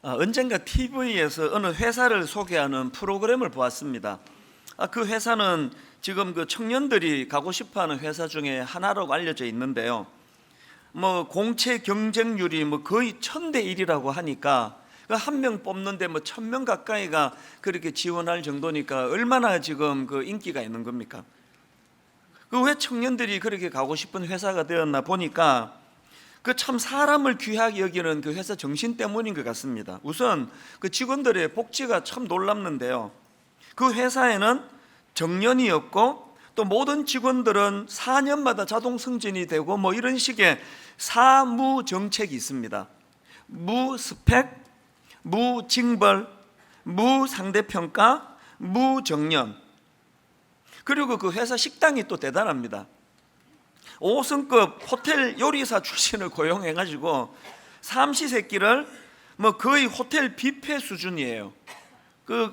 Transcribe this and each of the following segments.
언젠가 TV에서 어느 회사를 소개하는 프로그램을 보았습니다. 그 회사는 지금 그 청년들이 가고 싶어하는 회사 중에 하나로 알려져 있는데요. 공채 경쟁률이 거의 1000대 1이라고 하니까 한 명 뽑는데 1000명 가까이가 그렇게 지원할 정도니까 얼마나 지금 그 인기가 있는 겁니까? 왜 청년들이 그렇게 가고 싶은 회사가 되었나 보니까 참 사람을 귀하게 여기는 그 회사 정신 때문인 것 같습니다. 우선 그 직원들의 복지가 참 놀랍는데요. 그 회사에는 정년이었고 또 모든 직원들은 4년마다 자동 승진이 되고 이런 식의 사무 정책이 있습니다. 무스펙, 무징벌, 무상대평가, 무정년. 그리고 그 회사 식당이 또 대단합니다. 5성급 호텔 요리사 출신을 고용해가지고 삼시세끼를 거의 호텔 뷔페 수준이에요.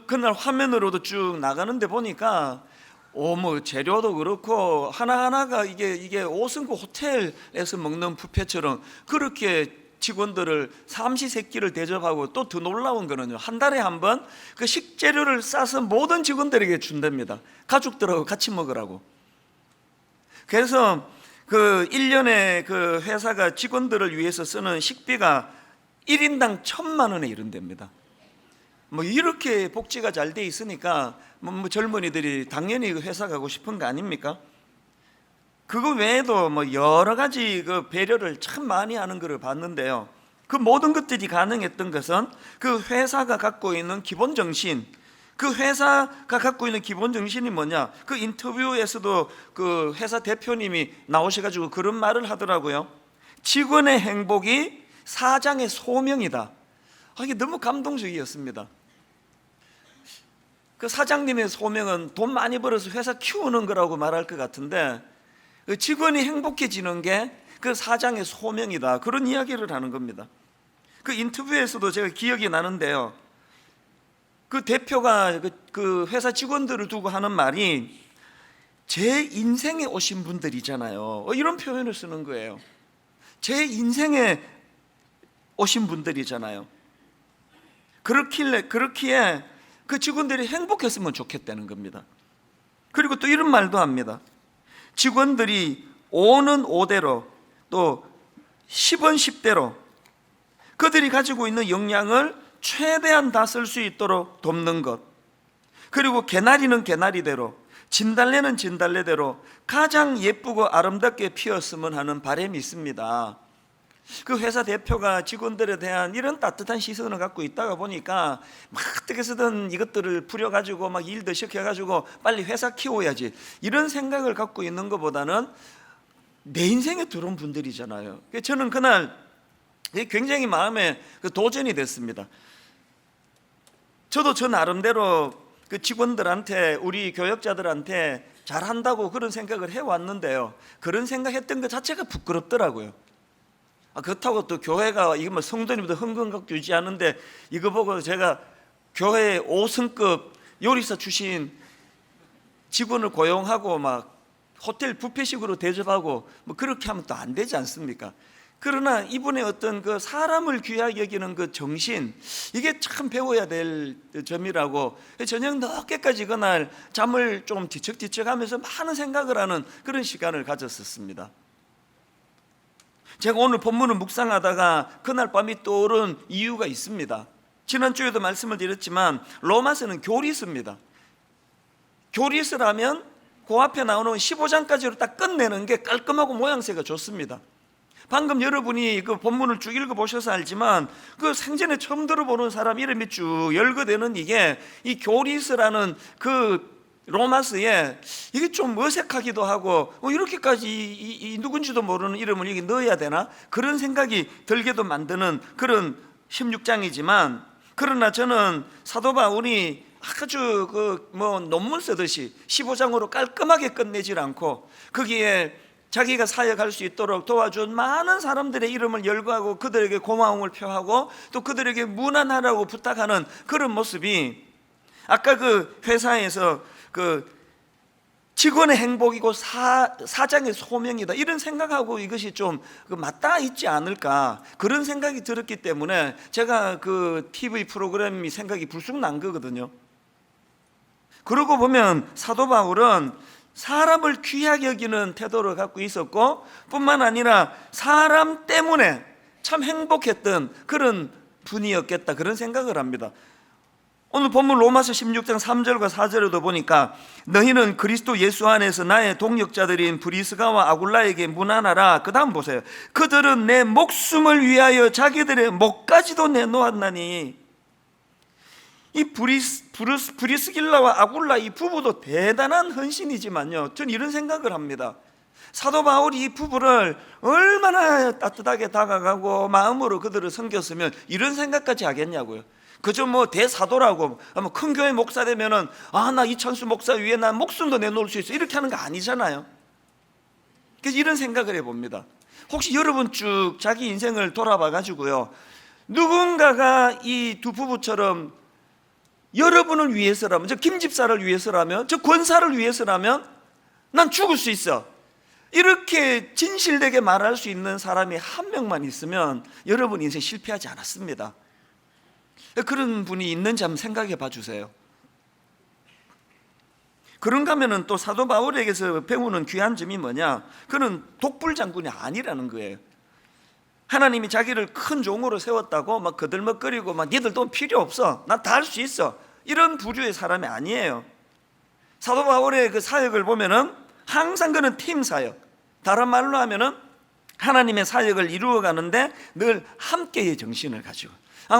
그날 화면으로도 쭉 나가는데 보니까 재료도 그렇고 하나하나가 이게 5성급 호텔에서 먹는 뷔페처럼 그렇게 직원들을 삼시세끼를 대접하고, 또 더 놀라운 거는요, 한 달에 한 번 그 식재료를 싸서 모든 직원들에게 준답니다. 가족들하고 같이 먹으라고. 그래서 그 1년에 그 회사가 직원들을 위해서 쓰는 식비가 1인당 1000만 원에 이른답니다. 이렇게 복지가 잘 돼 있으니까 젊은이들이 당연히 그 회사 가고 싶은 거 아닙니까? 그거 외에도 여러 가지 그 배려를 참 많이 하는 것을 봤는데요. 그 모든 것들이 가능했던 것은 그 회사가 갖고 있는 기본 정신. 그 회사가 갖고 있는 기본 정신이 뭐냐? 그 인터뷰에서도 그 회사 대표님이 나오셔가지고 그런 말을 하더라고요. 직원의 행복이 사장의 소명이다. 이게 너무 감동적이었습니다. 그 사장님의 소명은 돈 많이 벌어서 회사 키우는 거라고 말할 것 같은데, 그 직원이 행복해지는 게 그 사장의 소명이다. 그런 이야기를 하는 겁니다. 그 인터뷰에서도 제가 기억이 나는데요. 그 대표가 그 회사 직원들을 두고 하는 말이 제 인생에 오신 분들이잖아요. 이런 표현을 쓰는 거예요. 제 인생에 오신 분들이잖아요. 그렇기에 그 직원들이 행복했으면 좋겠다는 겁니다. 그리고 또 이런 말도 합니다. 직원들이 5는 5대로 또 10은 10대로 그들이 가지고 있는 역량을 최대한 다 쓸 수 있도록 돕는 것, 그리고 개나리는 개나리대로, 진달래는 진달래대로 가장 예쁘고 아름답게 피었으면 하는 바람이 있습니다. 그 회사 대표가 직원들에 대한 이런 따뜻한 시선을 갖고 있다가 보니까 어떻게 해서든 이것들을 부려가지고 일도 시켜가지고 빨리 회사 키워야지, 이런 생각을 갖고 있는 것보다는 내 인생에 들어온 분들이잖아요. 저는 그날 굉장히 마음에 도전이 됐습니다. 저도 저 나름대로 그 직원들한테, 우리 교역자들한테 잘한다고 그런 생각을 해왔는데요, 그런 생각했던 것 자체가 부끄럽더라고요. 그렇다고 또 교회가 이거 성도님들 헌금 갖고 유지하는데 이거 보고 제가 교회 5성급 요리사 출신 직원을 고용하고 호텔 뷔페식으로 대접하고 그렇게 하면 또 안 되지 않습니까? 그러나 이분의 어떤 그 사람을 귀하게 여기는 그 정신, 이게 참 배워야 될 점이라고, 저녁 늦게까지 그날 잠을 좀 뒤척뒤척 하면서 많은 생각을 하는 그런 시간을 가졌었습니다. 제가 오늘 본문을 묵상하다가 그날 밤이 떠오른 이유가 있습니다. 지난주에도 말씀을 드렸지만 로마서는 교리서입니다. 교리서라면 그 앞에 나오는 15장까지로 딱 끝내는 게 깔끔하고 모양새가 좋습니다. 방금 여러분이 그 본문을 쭉 읽어보셔서 알지만 그 생전에 처음 들어보는 사람 이름이 쭉 열거되는 이게 이 교리서라는 그 로마서에 이게 좀 어색하기도 하고 이렇게까지 이 누군지도 모르는 이름을 여기 넣어야 되나? 그런 생각이 들게도 만드는 그런 16장이지만, 그러나 저는 사도 바울이 아주 논문 쓰듯이 15장으로 깔끔하게 끝내질 않고 거기에 자기가 사역할 수 있도록 도와준 많은 사람들의 이름을 열거하고 그들에게 고마움을 표하고 또 그들에게 문안하라고 부탁하는 그런 모습이, 아까 그 회사에서 그 직원의 행복이고 사장의 소명이다, 이런 생각하고 이것이 좀 맞닿아 있지 않을까, 그런 생각이 들었기 때문에 제가 그 TV 프로그램이 생각이 불쑥 난 거거든요. 그러고 보면 사도 바울은 사람을 귀하게 여기는 태도를 갖고 있었고, 뿐만 아니라 사람 때문에 참 행복했던 그런 분이었겠다, 그런 생각을 합니다. 오늘 본문 로마서 16장 3절과 4절에도 보니까 너희는 그리스도 예수 안에서 나의 동역자들인 브리스가와 아굴라에게 문안하라. 그 다음 보세요. 그들은 내 목숨을 위하여 자기들의 목까지도 내놓았나니. 이 브리스길라와 아굴라 이 부부도 대단한 헌신이지만요, 전 이런 생각을 합니다. 사도 바울이 이 부부를 얼마나 따뜻하게 다가가고 마음으로 그들을 섬겼으면 이런 생각까지 하겠냐고요. 그저 뭐 대사도라고 큰 교회 목사 되면은 나 이찬수 목사 위에 난 목숨도 내놓을 수 있어, 이렇게 하는 거 아니잖아요. 그래서 이런 생각을 해봅니다. 혹시 여러분 쭉 자기 인생을 돌아봐 가지고요, 누군가가 이 두 부부처럼 여러분을 위해서라면, 저 김집사를 위해서라면, 저 권사를 위해서라면 난 죽을 수 있어, 이렇게 진실되게 말할 수 있는 사람이 한 명만 있으면 여러분 인생 실패하지 않았습니다. 그런 분이 있는지 한번 생각해 봐 주세요. 그런가 하면은 또 사도 바울에게서 배우는 귀한 점이 뭐냐, 그는 독불 장군이 아니라는 거예요. 하나님이 자기를 큰 종으로 세웠다고 막 거들먹거리고 막 니들 돈 필요 없어, 난 다 할 수 있어, 이런 부류의 사람이 아니에요. 사도 바울의 그 사역을 보면은 항상 그는 팀 사역, 다른 말로 하면은 하나님의 사역을 이루어가는데 늘 함께의 정신을 가지고,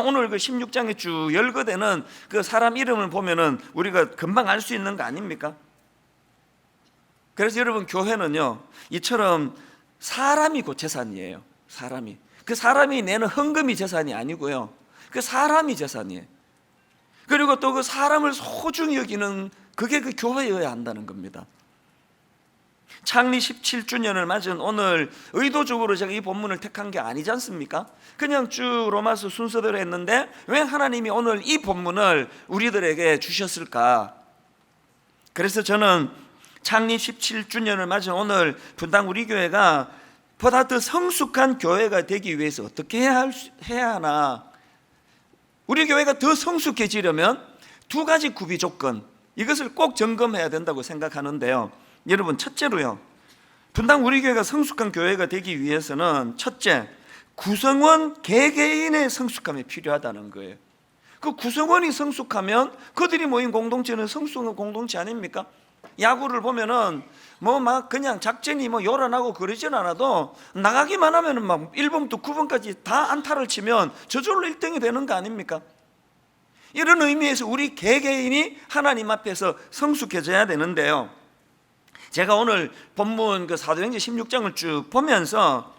오늘 그 16장에 쭉 열거되는 그 사람 이름을 보면은 우리가 금방 알 수 있는 거 아닙니까? 그래서 여러분, 교회는요 이처럼 사람이 곧 재산이에요. 사람이, 그 사람이 내는 헌금이 재산이 아니고요, 그 사람이 재산이에요. 그리고 또 그 사람을 소중히 여기는 그게 그 교회여야 한다는 겁니다. 창립 17주년을 맞은 오늘 의도적으로 제가 이 본문을 택한 게 아니지 않습니까? 그냥 쭉 로마서 순서대로 했는데 왜 하나님이 오늘 이 본문을 우리들에게 주셨을까? 그래서 저는 창립 17주년을 맞은 오늘 분당 우리 교회가 보다 더 성숙한 교회가 되기 위해서 어떻게 해야 하나, 우리 교회가 더 성숙해지려면 두 가지 구비 조건, 이것을 꼭 점검해야 된다고 생각하는데요. 여러분, 첫째로요, 분당 우리 교회가 성숙한 교회가 되기 위해서는 첫째, 구성원 개개인의 성숙함이 필요하다는 거예요. 그 구성원이 성숙하면 그들이 모인 공동체는 성숙한 공동체 아닙니까? 야구를 보면은 뭐 막 그냥 작전이 뭐 요란하고 그러진 않아도 나가기만 하면은 막 1번부터 9번까지 다 안타를 치면 저절로 1등이 되는 거 아닙니까? 이런 의미에서 우리 개개인이 하나님 앞에서 성숙해져야 되는데요, 제가 오늘 본문 그 사도행전 16장을 쭉 보면서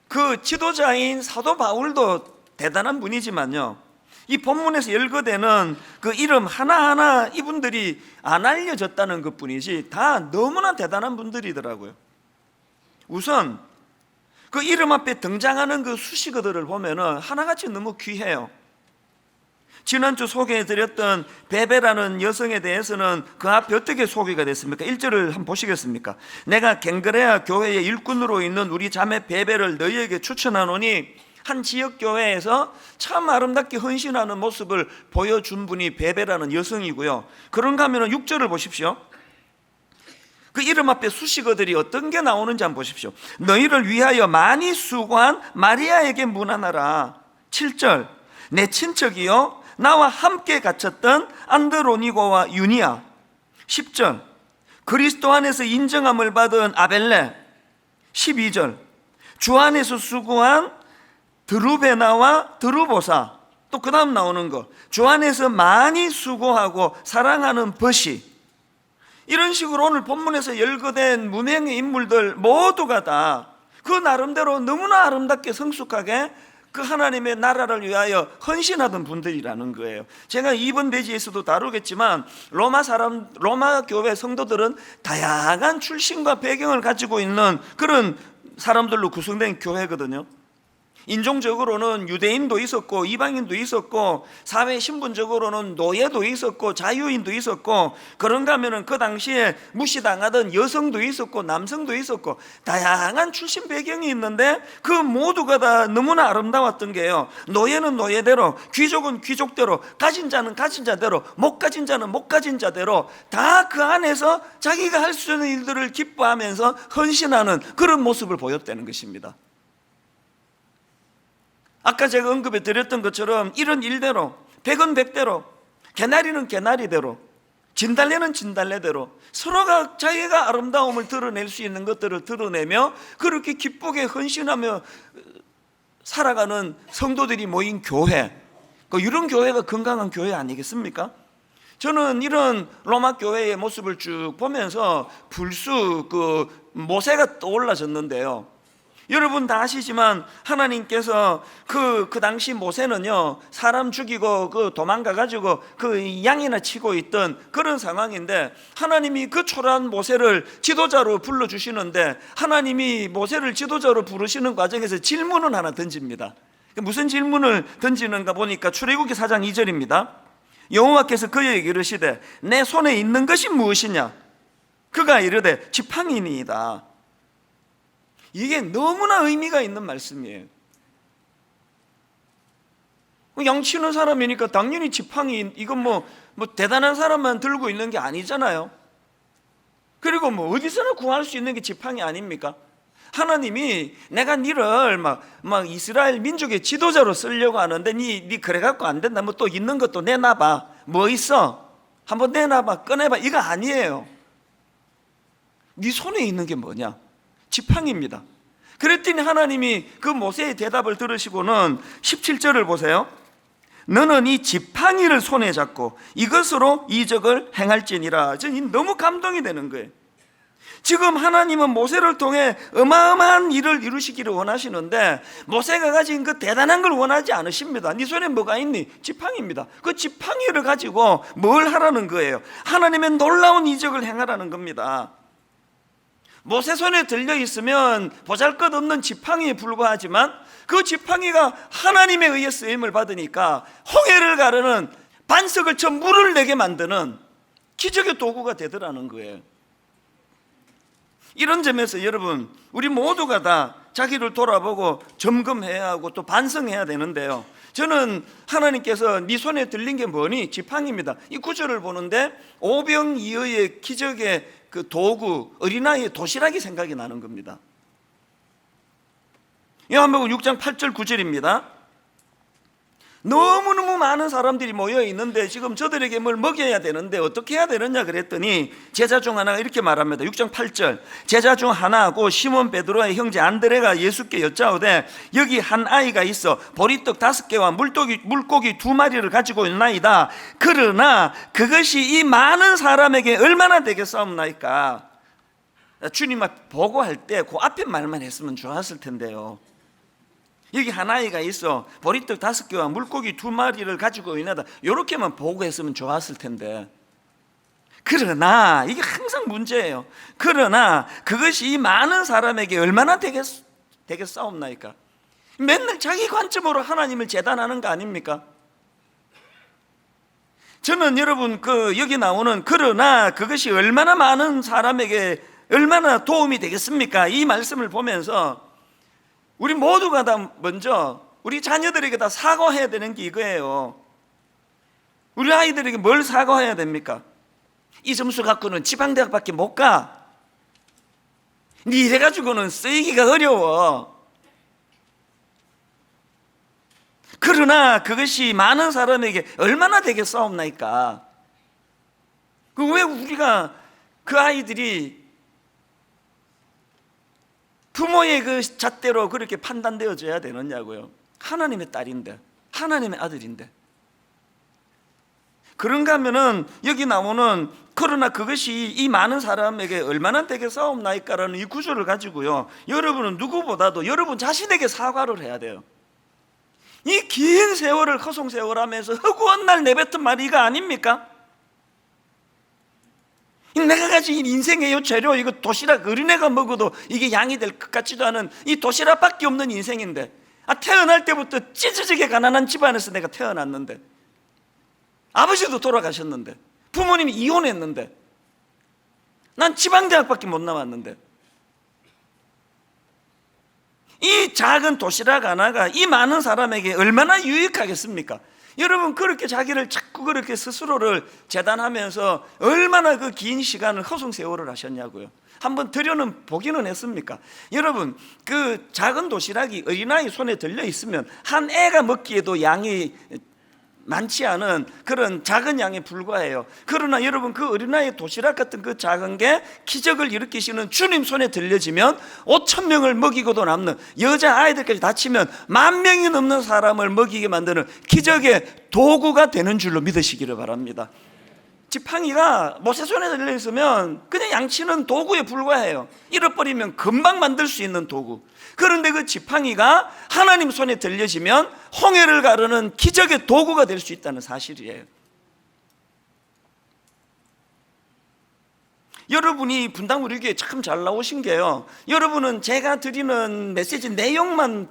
그 지도자인 사도 바울도 대단한 분이지만요, 이 본문에서 열거되는 그 이름 하나하나 이분들이 안 알려졌다는 것 뿐이지 다 너무나 대단한 분들이더라고요. 우선 그 이름 앞에 등장하는 그 수식어들을 보면은 하나같이 너무 귀해요. 지난주 소개해드렸던 베베라는 여성에 대해서는 그 앞에 어떻게 소개가 됐습니까? 1절을 한번 보시겠습니까? 내가 갱그레아 교회의 일꾼으로 있는 우리 자매 베베를 너희에게 추천하노니, 한 지역교회에서 참 아름답게 헌신하는 모습을 보여준 분이 베베라는 여성이고요. 그런가 하면 6절을 보십시오. 그 이름 앞에 수식어들이 어떤 게 나오는지 한번 보십시오. 너희를 위하여 많이 수고한 마리아에게 문안하라. 7절, 내 친척이요 나와 함께 갇혔던 안드로니고와 유니아. 10절, 그리스도 안에서 인정함을 받은 아벨레. 12절, 주 안에서 수고한 드루베나와 드루보사. 또 그 다음 나오는 거, 주 안에서 많이 수고하고 사랑하는 벗이. 이런 식으로 오늘 본문에서 열거된 무명의 인물들 모두가 다 그 나름대로 너무나 아름답게 성숙하게 그 하나님의 나라를 위하여 헌신하던 분들이라는 거예요. 제가 이번 대지에서도 다루겠지만 로마 교회 성도들은 다양한 출신과 배경을 가지고 있는 그런 사람들로 구성된 교회거든요. 인종적으로는 유대인도 있었고 이방인도 있었고 사회 신분적으로는 노예도 있었고 자유인도 있었고, 그런가 하면은 그 당시에 무시당하던 여성도 있었고 남성도 있었고 다양한 출신 배경이 있는데 그 모두가 다 너무나 아름다웠던 게요, 노예는 노예대로, 귀족은 귀족대로, 가진 자는 가진 자대로, 못 가진 자는 못 가진 자대로 다 그 안에서 자기가 할 수 있는 일들을 기뻐하면서 헌신하는 그런 모습을 보였다는 것입니다. 아까 제가 언급해 드렸던 것처럼 이런 일대로, 백은 백대로, 개나리는 개나리대로, 진달래는 진달래대로 서로가 자기가 아름다움을 드러낼 수 있는 것들을 드러내며 그렇게 기쁘게 헌신하며 살아가는 성도들이 모인 교회, 이런 교회가 건강한 교회 아니겠습니까? 저는 이런 로마 교회의 모습을 쭉 보면서 불쑥 모세가 떠올라졌는데요, 여러분 다 아시지만 하나님께서 그 당시 모세는요, 사람 죽이고 도망가가지고 양이나 치고 있던 그런 상황인데, 하나님이 그 초라한 모세를 지도자로 불러주시는데, 하나님이 모세를 지도자로 부르시는 과정에서 질문을 하나 던집니다. 무슨 질문을 던지는가 보니까 출애굽기 4장 2절입니다. 여호와께서 그에게 이르시되 내 손에 있는 것이 무엇이냐? 그가 이르되 지팡이니이다. 이게 너무나 의미가 있는 말씀이에요. 양치는 사람이니까 당연히 지팡이, 이건 뭐 대단한 사람만 들고 있는 게 아니잖아요. 그리고 어디서나 구할 수 있는 게 지팡이 아닙니까? 하나님이 내가 니를 막 이스라엘 민족의 지도자로 쓰려고 하는데 니 그래갖고 안 된다, 또 있는 것도 내놔봐, 뭐 있어? 한번 내놔봐, 꺼내봐, 이거 아니에요. 네 손에 있는 게 뭐냐? 지팡이입니다. 그랬더니 하나님이 그 모세의 대답을 들으시고는 17절을 보세요. 너는 이 지팡이를 손에 잡고 이것으로 이적을 행할지니라. 저는 너무 감동이 되는 거예요. 지금 하나님은 모세를 통해 어마어마한 일을 이루시기를 원하시는데 모세가 가진 그 대단한 걸 원하지 않으십니다. 네 손에 뭐가 있니? 지팡이입니다. 그 지팡이를 가지고 뭘 하라는 거예요? 하나님의 놀라운 이적을 행하라는 겁니다. 모세 손에 들려 있으면 보잘것없는 지팡이에 불과하지만 그 지팡이가 하나님에 의해 쓰임을 받으니까 홍해를 가르는, 반석을 쳐 물을 내게 만드는 기적의 도구가 되더라는 거예요. 이런 점에서 여러분, 우리 모두가 다 자기를 돌아보고 점검해야 하고 또 반성해야 되는데요, 저는 하나님께서 네 손에 들린 게 뭐니? 지팡이입니다. 이 구절을 보는데 오병이어의 기적의 그 도구, 어린아이의 도시락이 생각이 나는 겁니다. 요한복음 6장 8절 9절입니다. 너무너무 많은 사람들이 모여 있는데 지금 저들에게 뭘 먹여야 되는데 어떻게 해야 되느냐 그랬더니 제자 중 하나가 이렇게 말합니다. 6장 8절, 제자 중 하나고 시몬 베드로의 형제 안드레가 예수께 여짜오되 여기 한 아이가 있어 보리떡 5개와 물고기 2마리를 가지고 있나이다. 그러나 그것이 이 많은 사람에게 얼마나 되겠사옵나이까? 주님 앞 보고할 때 그 앞에 말만 했으면 좋았을 텐데요. 여기 한 아이가 있어 보리떡 5개와 물고기 2마리를 가지고 있나다, 이렇게만 보고했으면 좋았을 텐데, 그러나 이게 항상 문제예요. 그러나 그것이 이 많은 사람에게 얼마나 되겠사옵나이까? 맨날 자기 관점으로 하나님을 재단하는 거 아닙니까? 저는 여러분 여기 나오는 그러나 그것이 얼마나 많은 사람에게 얼마나 도움이 되겠습니까? 이 말씀을 보면서 우리 모두가 다 먼저 우리 자녀들에게 다 사과해야 되는 게 이거예요. 우리 아이들에게 뭘 사과해야 됩니까? 이 점수 갖고는 지방대학밖에 못 가. 네 이래가지고는 쓰이기가 어려워. 그러나 그것이 많은 사람에게 얼마나 되겠사옵나이까? 왜 우리가 그 아이들이 부모의 그 잣대로 그렇게 판단되어져야 되느냐고요. 하나님의 딸인데, 하나님의 아들인데. 그런가 하면은 여기 나오는 그러나 그것이 이 많은 사람에게 얼마나 되겠사옵나이까라는 이 구절을 가지고요, 여러분은 누구보다도 여러분 자신에게 사과를 해야 돼요. 이 긴 세월을 허송세월하면서 허구한 날 내뱉은 말이 이거 아닙니까? 내가 가진 인생의 재료, 이거 도시락 어린애가 먹어도 이게 양이 될 것 같지도 않은 이 도시락밖에 없는 인생인데 태어날 때부터 찢어지게 가난한 집안에서 내가 태어났는데, 아버지도 돌아가셨는데, 부모님이 이혼했는데, 난 지방대학밖에 못 나왔는데, 이 작은 도시락 하나가 이 많은 사람에게 얼마나 유익하겠습니까? 여러분, 그렇게 자기를 자꾸 그렇게 스스로를 재단하면서 얼마나 그 긴 시간을 허송세월을 하셨냐고요. 한번 들여는 보기는 했습니까? 여러분, 그 작은 도시락이 어린아이 손에 들려 있으면 한 애가 먹기에도 양이 많지 않은 그런 작은 양에 불과해요. 그러나 여러분, 그 어린아이의 도시락 같은 그 작은 게 기적을 일으키시는 주님 손에 들려지면 5,000명을 먹이고도 남는, 여자 아이들까지 다치면 10,000명이 넘는 사람을 먹이게 만드는 기적의 도구가 되는 줄로 믿으시기를 바랍니다. 지팡이가 모세 손에 들려있으면 그냥 양치는 도구에 불과해요. 잃어버리면 금방 만들 수 있는 도구. 그런데 그 지팡이가 하나님 손에 들려지면 홍해를 가르는 기적의 도구가 될 수 있다는 사실이에요. 여러분이 분당 우리 교회 참 잘 나오신 게요, 여러분은 제가 드리는 메시지 내용만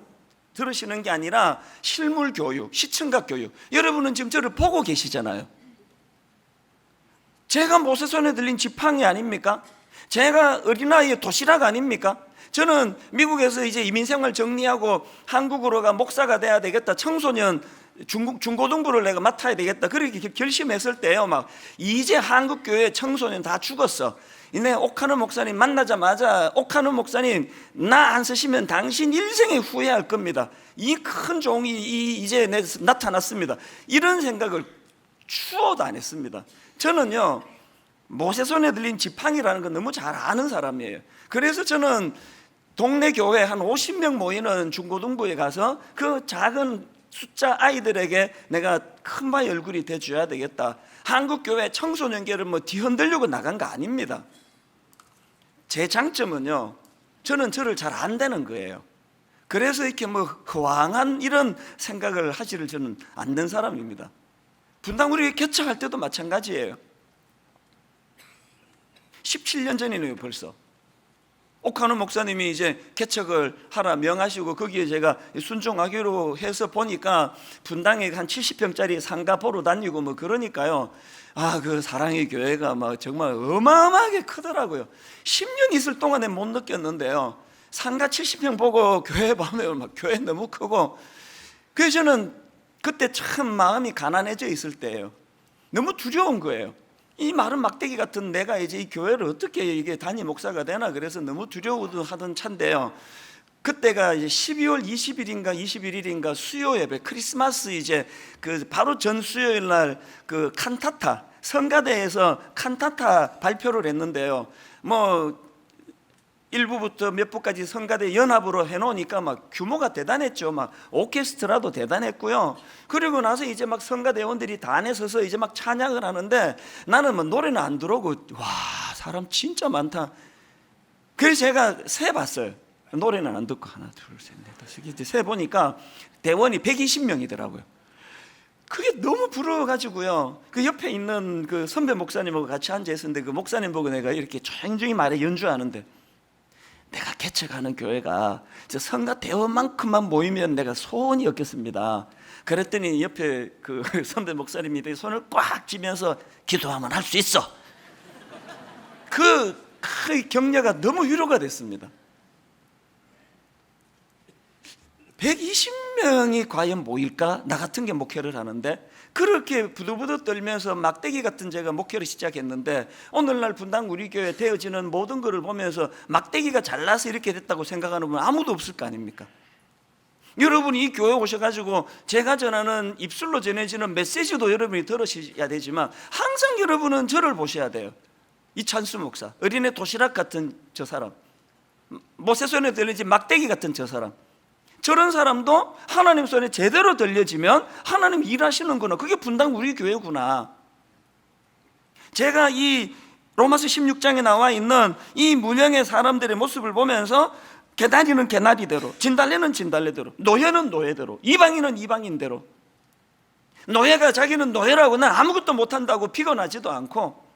들으시는 게 아니라 실물 교육, 시청각 교육, 여러분은 지금 저를 보고 계시잖아요. 제가 모세 손에 들린 지팡이 아닙니까? 제가 어린아이의 도시락 아닙니까? 저는 미국에서 이제 이민생활 정리하고 한국으로 가 목사가 돼야 되겠다, 청소년 중고등부를 내가 맡아야 되겠다, 그렇게 결심했을 때요, 막 이제 한국교회 청소년 다 죽었어. 내 옥하는 목사님 만나자마자, 옥하는 목사님 나 안 쓰시면 당신 일생에 후회할 겁니다. 이 큰 종이 이제 나타났습니다. 이런 생각을 추워도 안 했습니다. 저는요, 모세 손에 들린 지팡이라는 건 너무 잘 아는 사람이에요. 그래서 저는 동네 교회 한 50명 모이는 중고등부에 가서 그 작은 숫자 아이들에게 내가 큰바위 얼굴이 돼줘야 되겠다. 한국교회 청소년계를 뭐 뒤흔들려고 나간 거 아닙니다. 제 장점은요, 저는 저를 잘 안 되는 거예요. 그래서 이렇게 뭐 허황한 이런 생각을 하지를 저는 않는 사람입니다. 분당 우리 개척할 때도 마찬가지예요. 17년 전이네요, 벌써. 옥하는 목사님이 이제 개척을 하라 명하시고 거기에 제가 순종하기로 해서 보니까 분당에 한 70평짜리 상가 보러 다니고 뭐 그러니까요, 그 사랑의 교회가 막 정말 어마어마하게 크더라고요. 10년 있을 동안에 못 느꼈는데요, 상가 70평 보고 교회 보면 막 교회 너무 크고, 그래서 저는 그때 참 마음이 가난해져 있을 때예요. 너무 두려운 거예요. 이 마른 막대기 같은 내가 이제 이 교회를 어떻게 이게 단임 목사가 되나, 그래서 너무 두려워하던 차인데요, 그때가 이제 12월 20일인가 21일인가 수요 예배, 크리스마스 이제 그 바로 전 수요일 날 그 칸타타, 성가대에서 칸타타 발표를 했는데요, 뭐 1부부터 몇 부까지 성가대 연합으로 해놓으니까 막 규모가 대단했죠. 막 오케스트라도 대단했고요. 그리고 나서 이제 막 성가대원들이 다 안에 서서 이제 막 찬양을 하는데 나는 뭐 노래는 안 들어오고, 와, 사람 진짜 많다. 그래서 제가 세봤어요. 노래는 안 듣고 하나, 둘, 셋, 넷, 다섯, 이제 세보니까 대원이 120명이더라고요. 그게 너무 부러워가지고요, 그 옆에 있는 그 선배 목사님하고 같이 앉아 있었는데 그 목사님 보고 내가 이렇게 조용히 말해 연주하는데, 내가 개척하는 교회가 저 성가 대원만큼만 모이면 내가 소원이 없겠습니다. 그랬더니 옆에 그 선배 목사님이 손을 꽉 쥐면서 기도하면 할 수 있어. 그 격려가 너무 위로가 됐습니다. 120명이 과연 모일까? 나 같은 게 목회를 하는데 그렇게 부들부들 떨면서 막대기 같은 제가 목회를 시작했는데, 오늘날 분당 우리 교회 되어지는 모든 것을 보면서 막대기가 잘나서 이렇게 됐다고 생각하는 분 아무도 없을 거 아닙니까? 여러분이 이 교회 오셔가지고 제가 전하는 입술로 전해지는 메시지도 여러분이 들으셔야 되지만 항상 여러분은 저를 보셔야 돼요. 이찬수 목사, 어린애 도시락 같은 저 사람, 모세 손에 들리지 막대기 같은 저 사람, 저런 사람도 하나님 손에 제대로 들려지면 하나님 일하시는구나, 그게 분당 우리 교회구나. 제가 이 로마서 16장에 나와 있는 이 무명의 사람들의 모습을 보면서 개나리는 개나리대로, 진달래는 진달래대로, 노예는 노예대로, 이방인은 이방인대로, 노예가 자기는 노예라고 난 아무것도 못한다고 피곤하지도 않고,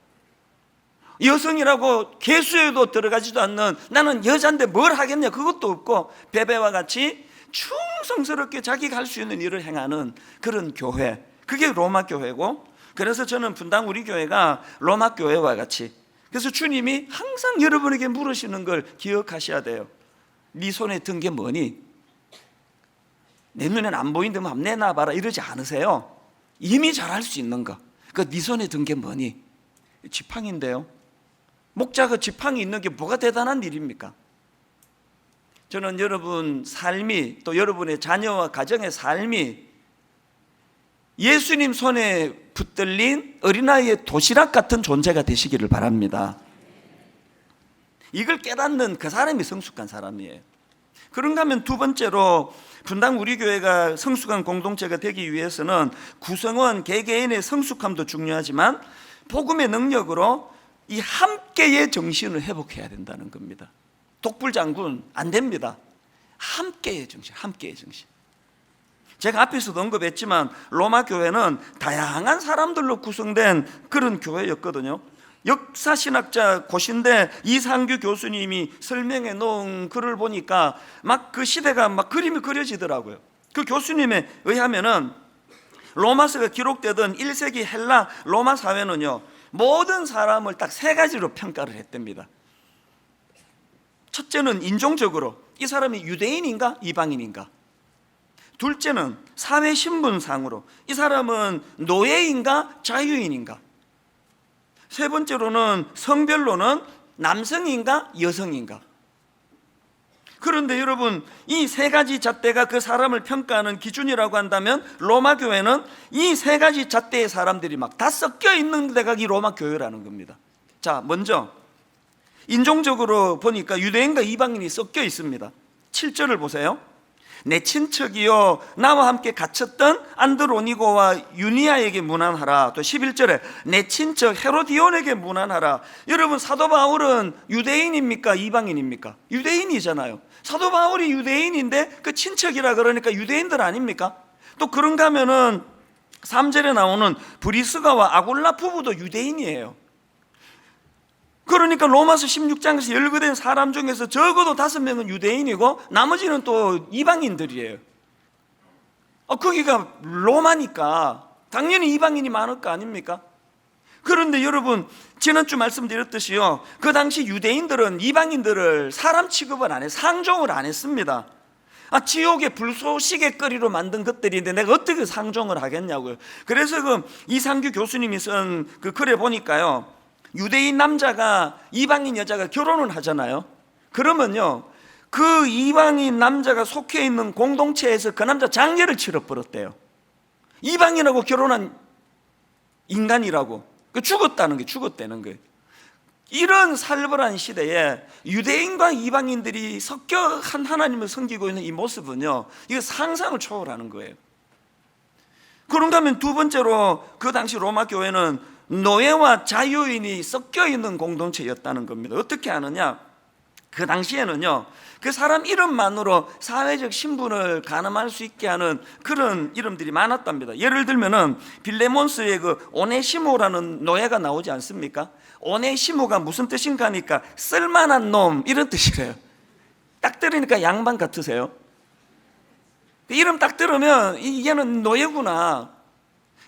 여성이라고 개수에도 들어가지도 않는 나는 여자인데 뭘 하겠냐 그것도 없고, 베베와 같이 충성스럽게 자기가 할 수 있는 일을 행하는 그런 교회, 그게 로마 교회고, 그래서 저는 분당 우리 교회가 로마 교회와 같이, 그래서 주님이 항상 여러분에게 물으시는 걸 기억하셔야 돼요. 네 손에 든 게 뭐니? 내 눈엔 안 보이는데 한번 내놔봐라 이러지 않으세요. 이미 잘할 수 있는 거, 그 네 손에 든 게 뭐니? 지팡인데요. 목자가 지팡이 있는 게 뭐가 대단한 일입니까? 저는 여러분 삶이, 또 여러분의 자녀와 가정의 삶이 예수님 손에 붙들린 어린아이의 도시락 같은 존재가 되시기를 바랍니다. 이걸 깨닫는 그 사람이 성숙한 사람이에요. 그런가 하면 두 번째로 분당 우리 교회가 성숙한 공동체가 되기 위해서는 구성원 개개인의 성숙함도 중요하지만 복음의 능력으로 이 함께의 정신을 회복해야 된다는 겁니다. 독불장군 안 됩니다. 함께의 정신, 함께의 정신. 제가 앞에서도 언급했지만 로마 교회는 다양한 사람들로 구성된 그런 교회였거든요. 역사신학자 고신대 이상규 교수님이 설명해 놓은 글을 보니까 막 그 시대가 막 그림이 그려지더라고요. 그 교수님에 의하면은 로마서가 기록되던 1세기 헬라 로마 사회는요, 모든 사람을 딱 세 가지로 평가를 했답니다. 첫째는 인종적으로 이 사람이 유대인인가 이방인인가. 둘째는 사회 신분상으로 이 사람은 노예인가 자유인인가. 세 번째로는 성별로는 남성인가 여성인가. 그런데 여러분, 이 세 가지 잣대가 그 사람을 평가하는 기준이라고 한다면 로마 교회는 이 세 가지 잣대의 사람들이 막 다 섞여 있는 데가 이 로마 교회라는 겁니다. 자, 먼저 인종적으로 보니까 유대인과 이방인이 섞여 있습니다. 7절을 보세요. 내 친척이요 나와 함께 갇혔던 안드로니고와 유니아에게 문안하라. 또 11절에 내 친척 헤로디온에게 문안하라. 여러분, 사도 바울은 유대인입니까 이방인입니까? 유대인이잖아요. 사도 바울이 유대인인데 그 친척이라 그러니까 유대인들 아닙니까? 또 그런가 하면은 3절에 나오는 브리스가와 아굴라 부부도 유대인이에요. 그러니까 로마서 16장에서 열거된 사람 중에서 적어도 5명은 유대인이고 나머지는 또 이방인들이에요. 거기가 로마니까 당연히 이방인이 많을 거 아닙니까? 그런데 여러분, 지난주 말씀드렸듯이요, 그 당시 유대인들은 이방인들을 사람 취급을 안 해요. 상종을 안 했습니다. 지옥의 불쏘시개거리로 만든 것들인데 내가 어떻게 상종을 하겠냐고요. 그래서 그 이상규 교수님이 쓴 그 글에 보니까요, 유대인 남자가 이방인 여자가 결혼을 하잖아요. 그러면요, 그 이방인 남자가 속해 있는 공동체에서 그 남자 장례를 치러버렸대요. 이방인하고 결혼한 인간이라고, 죽었다는 게 죽었다는 거예요. 이런 살벌한 시대에 유대인과 이방인들이 섞여 한 하나님을 섬기고 있는 이 모습은요, 이거 상상을 초월하는 거예요. 그런가 하면 두 번째로 그 당시 로마 교회는 노예와 자유인이 섞여 있는 공동체였다는 겁니다. 어떻게 아느냐? 그 당시에는요, 그 사람 이름만으로 사회적 신분을 가늠할 수 있게 하는 그런 이름들이 많았답니다. 예를 들면은 빌레몬스의 그 오네시모라는 노예가 나오지 않습니까? 오네시모가 무슨 뜻인가 하니까 쓸만한 놈, 이런 뜻이래요. 딱 들으니까 양반 같으세요? 이름 딱 들으면 얘는 노예구나.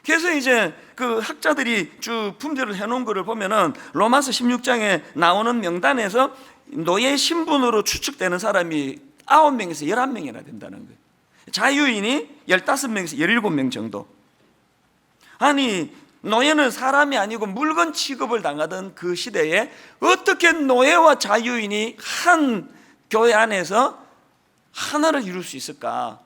그래서 이제 그 학자들이 쭉 품절을 해놓은 거를 보면은 로마서 16장에 나오는 명단에서 노예 신분으로 추측되는 사람이 9명에서 11명이나 된다는 거예요. 자유인이 15명에서 17명 정도. 아니, 노예는 사람이 아니고 물건 취급을 당하던 그 시대에 어떻게 노예와 자유인이 한 교회 안에서 하나를 이룰 수 있을까?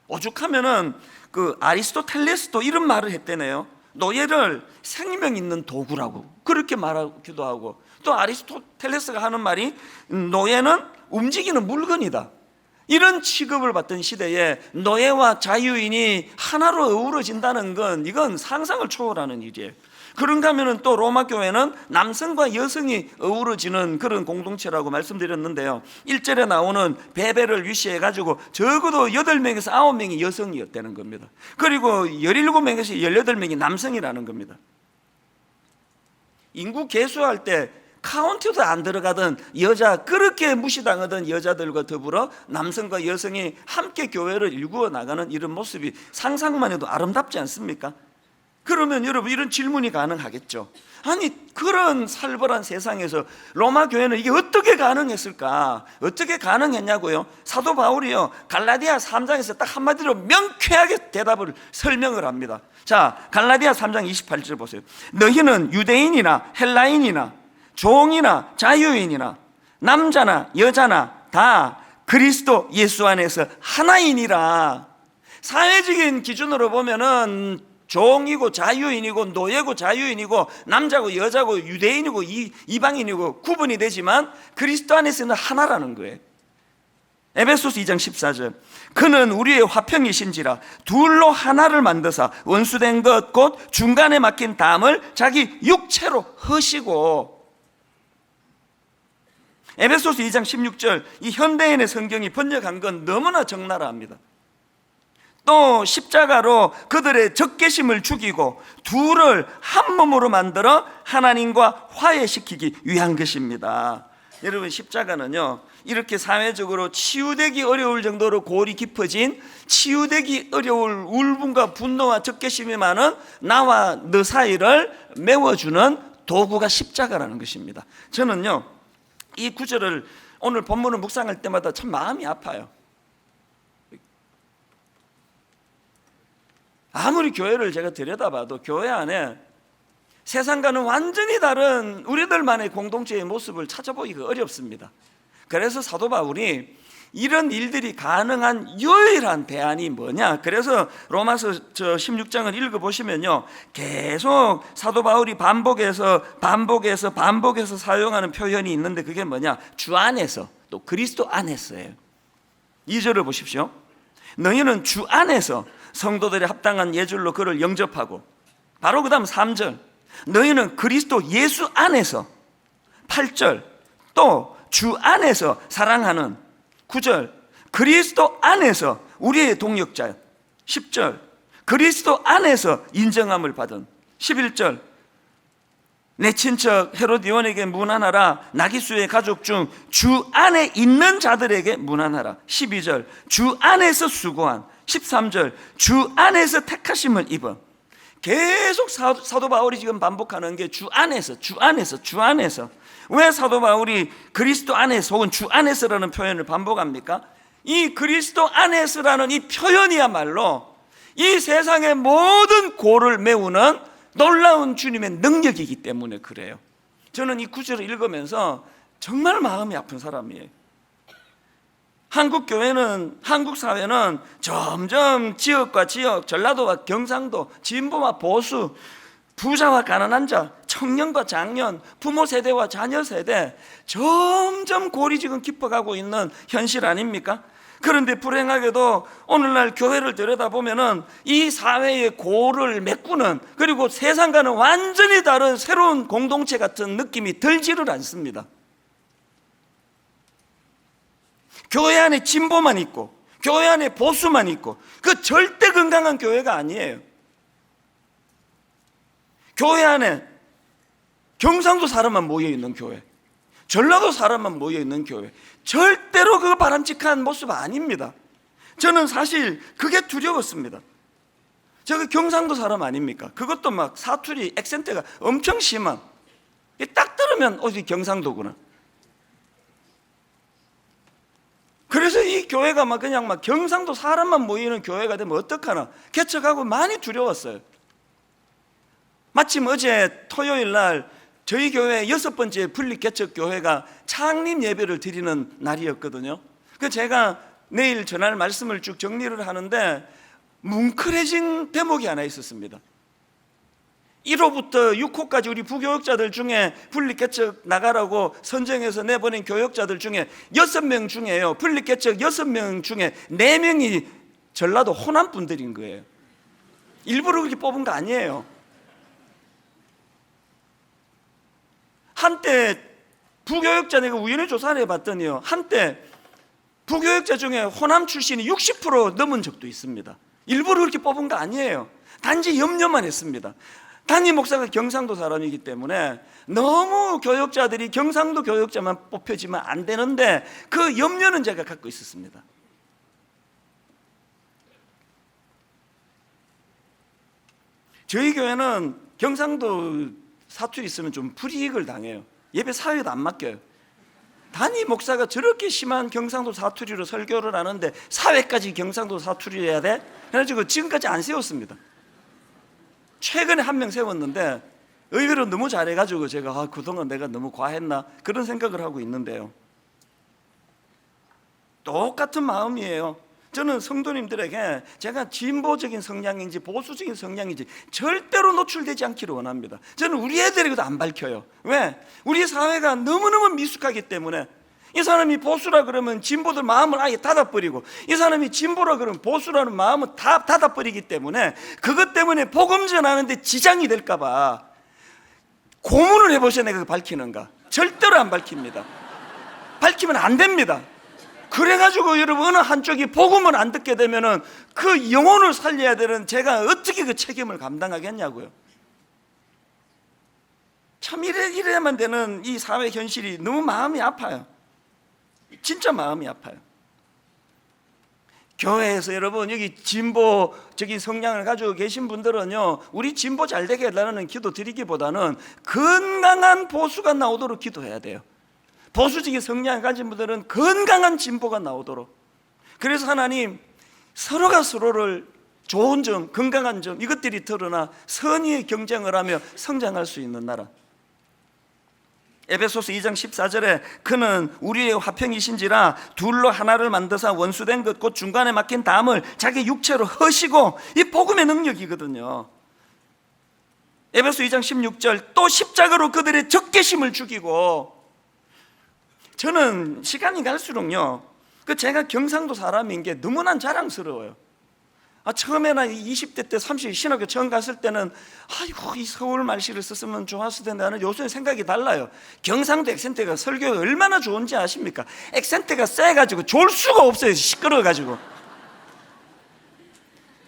오죽하면은 그 아리스토텔레스도 이런 말을 했대네요. 노예를 생명 있는 도구라고 그렇게 말하기도 하고, 또 아리스토텔레스가 하는 말이 노예는 움직이는 물건이다. 이런 취급을 받던 시대에 노예와 자유인이 하나로 어우러진다는 건 이건 상상을 초월하는 일이에요. 그런가 하면 또 로마 교회는 남성과 여성이 어우러지는 그런 공동체라고 말씀드렸는데요, 1절에 나오는 베베를 위시해가지고 적어도 8명에서 9명이 여성이었다는 겁니다. 그리고 17명에서 18명이 남성이라는 겁니다. 인구 계수할 때 카운티도 안 들어가던 여자, 그렇게 무시당하던 여자들과 더불어 남성과 여성이 함께 교회를 일구어 나가는 이런 모습이 상상만 해도 아름답지 않습니까? 그러면 여러분 이런 질문이 가능하겠죠. 아니, 그런 살벌한 세상에서 로마 교회는 이게 어떻게 가능했을까? 어떻게 가능했냐고요? 사도 바울이요, 갈라디아 3장에서 딱 한마디로 명쾌하게 대답을 설명을 합니다. 자, 갈라디아 3장 28절 보세요. 너희는 유대인이나 헬라인이나 종이나 자유인이나 남자나 여자나 다 그리스도 예수 안에서 하나이니라. 사회적인 기준으로 보면은 종이고 자유인이고 노예고 자유인이고 남자고 여자고 유대인이고 이방인이고 구분이 되지만 그리스도 안에서는 하나라는 거예요. 에베소서 2장 14절. 그는 우리의 화평이신지라 둘로 하나를 만드사 원수된 것 곧 중간에 막힌 담을 자기 육체로 허시고. 에베소서 2장 16절. 이 현대인의 성경이 번역한 건 너무나 적나라합니다. 또 십자가로 그들의 적개심을 죽이고 둘을 한 몸으로 만들어 하나님과 화해시키기 위한 것입니다. 여러분, 십자가는요, 이렇게 사회적으로 치유되기 어려울 정도로 골이 깊어진, 치유되기 어려울 울분과 분노와 적개심이 많은 나와 너 사이를 메워주는 도구가 십자가라는 것입니다. 저는요, 이 구절을 오늘 본문을 묵상할 때마다 참 마음이 아파요. 아무리 교회를 제가 들여다봐도 교회 안에 세상과는 완전히 다른 우리들만의 공동체의 모습을 찾아보기가 어렵습니다. 그래서 사도 바울이 이런 일들이 가능한 유일한 대안이 뭐냐? 그래서 로마서 16장을 읽어보시면요, 계속 사도 바울이 반복해서 사용하는 표현이 있는데 그게 뭐냐? 주 안에서, 또 그리스도 안에서예요. 2절을 보십시오. 너희는 주 안에서 성도들의 합당한 예절로 그를 영접하고, 바로 그 다음 3절, 너희는 그리스도 예수 안에서, 8절, 또 주 안에서 사랑하는, 9절, 그리스도 안에서 우리의 동역자, 10절, 그리스도 안에서 인정함을 받은, 11절, 내 친척 헤로디온에게 문안하라. 나기수의 가족 중 주 안에 있는 자들에게 문안하라. 12절, 주 안에서 수고한, 13절, 주 안에서 택하심을 입은. 계속 사도 바울이 지금 반복하는 게 주 안에서, 주 안에서, 주 안에서. 왜 사도 바울이 그리스도 안에서 혹은 주 안에서라는 표현을 반복합니까? 이 그리스도 안에서라는 이 표현이야말로 이 세상의 모든 고를 메우는 놀라운 주님의 능력이기 때문에 그래요. 저는 이 구절을 읽으면서 정말 마음이 아픈 사람이에요. 한국 교회는, 한국 사회는 점점 지역과 지역, 전라도와 경상도, 진보와 보수, 부자와 가난한 자, 청년과 장년, 부모 세대와 자녀 세대, 점점 골이 지금 깊어가고 있는 현실 아닙니까? 그런데 불행하게도 오늘날 교회를 들여다보면은 이 사회의 골을 메꾸는, 그리고 세상과는 완전히 다른 새로운 공동체 같은 느낌이 들지를 않습니다. 교회 안에 진보만 있고 교회 안에 보수만 있고, 그 절대 건강한 교회가 아니에요. 교회 안에 경상도 사람만 모여있는 교회, 전라도 사람만 모여있는 교회, 절대로 그 바람직한 모습 아닙니다. 저는 사실 그게 두려웠습니다. 제가 경상도 사람 아닙니까? 그것도 막 사투리, 액센트가 엄청 심한, 딱 들으면 어디 경상도구나. 그래서 이 교회가 막 그냥 막 경상도 사람만 모이는 교회가 되면 어떡하나 개척하고 많이 두려웠어요. 마침 어제 토요일 날 저희 교회 6번째 분립개척 교회가 창립 예배를 드리는 날이었거든요. 그 제가 내일 전할 말씀을 쭉 정리를 하는데 뭉클해진 대목이 하나 있었습니다. 1호부터 6호까지 우리 부교역자들 중에 분립개척 나가라고 선정해서 내보낸 교역자들 중에 6명 중에요, 분립개척 6명 중에 4명이 전라도 호남 분들인 거예요. 일부러 그렇게 뽑은 거 아니에요. 한때 부교역자, 내가 우연히 조사를 해봤더니요, 한때 부교역자 중에 호남 출신이 60% 넘은 적도 있습니다. 일부러 그렇게 뽑은 거 아니에요. 단지 염려만 했습니다. 담임 목사가 경상도 사람이기 때문에 너무 교역자들이 경상도 교역자만 뽑혀지면 안 되는데 그 염려는 제가 갖고 있었습니다. 저희 교회는 경상도 사투리 있으면 좀 불이익을 당해요. 예배 사회도 안 맡겨요. 담임 목사가 저렇게 심한 경상도 사투리로 설교를 하는데 사회까지 경상도 사투리를 해야 돼? 그래가지고 지금까지 안 세웠습니다. 최근에 한 명 세웠는데 의외로 너무 잘해가지고 제가 그동안 내가 너무 과했나 그런 생각을 하고 있는데요. 똑같은 마음이에요. 저는 성도님들에게 제가 진보적인 성향인지 보수적인 성향인지 절대로 노출되지 않기를 원합니다. 저는 우리 애들에게도 안 밝혀요. 왜? 우리 사회가 너무너무 미숙하기 때문에. 이 사람이 보수라 그러면 진보들 마음을 아예 닫아버리고, 이 사람이 진보라 그러면 보수라는 마음을 다 닫아버리기 때문에 그것 때문에 복음 전하는데 지장이 될까 봐 고문을 해보셔야 내가 밝히는가. 절대로 안 밝힙니다. 밝히면 안 됩니다. 그래가지고 여러분 어느 한쪽이 복음을 안 듣게 되면은 그 영혼을 살려야 되는 제가 어떻게 그 책임을 감당하겠냐고요. 참 이래야만 되는 이 사회 현실이 너무 마음이 아파요. 진짜 마음이 아파요. 교회에서 여러분 여기 진보적인 성향을 가지고 계신 분들은요, 우리 진보 잘 되게 해달라는 기도 드리기보다는 건강한 보수가 나오도록 기도해야 돼요. 보수적인 성향을 가진 분들은 건강한 진보가 나오도록. 그래서 하나님 서로가 서로를 좋은 점, 건강한 점 이것들이 드러나 선의의 경쟁을 하며 성장할 수 있는 나라. 에베소서 2장 14절에 그는 우리의 화평이신지라 둘로 하나를 만드사 원수된 것 곧 중간에 막힌 담을 자기 육체로 허시고, 이 복음의 능력이거든요. 에베소 2장 16절 또 십자가로 그들의 적개심을 죽이고. 저는 시간이 갈수록요, 제가 경상도 사람인 게 너무나 자랑스러워요. 처음에나 20대 때 30대 신학교 처음 갔을 때는 아이고 이 서울 말씨를 썼으면 좋았을 텐데 하는 요새 생각이 달라요. 경상도 액센트가 설교가 얼마나 좋은지 아십니까? 액센트가 세가지고 졸 수가 없어요. 시끄러워가지고.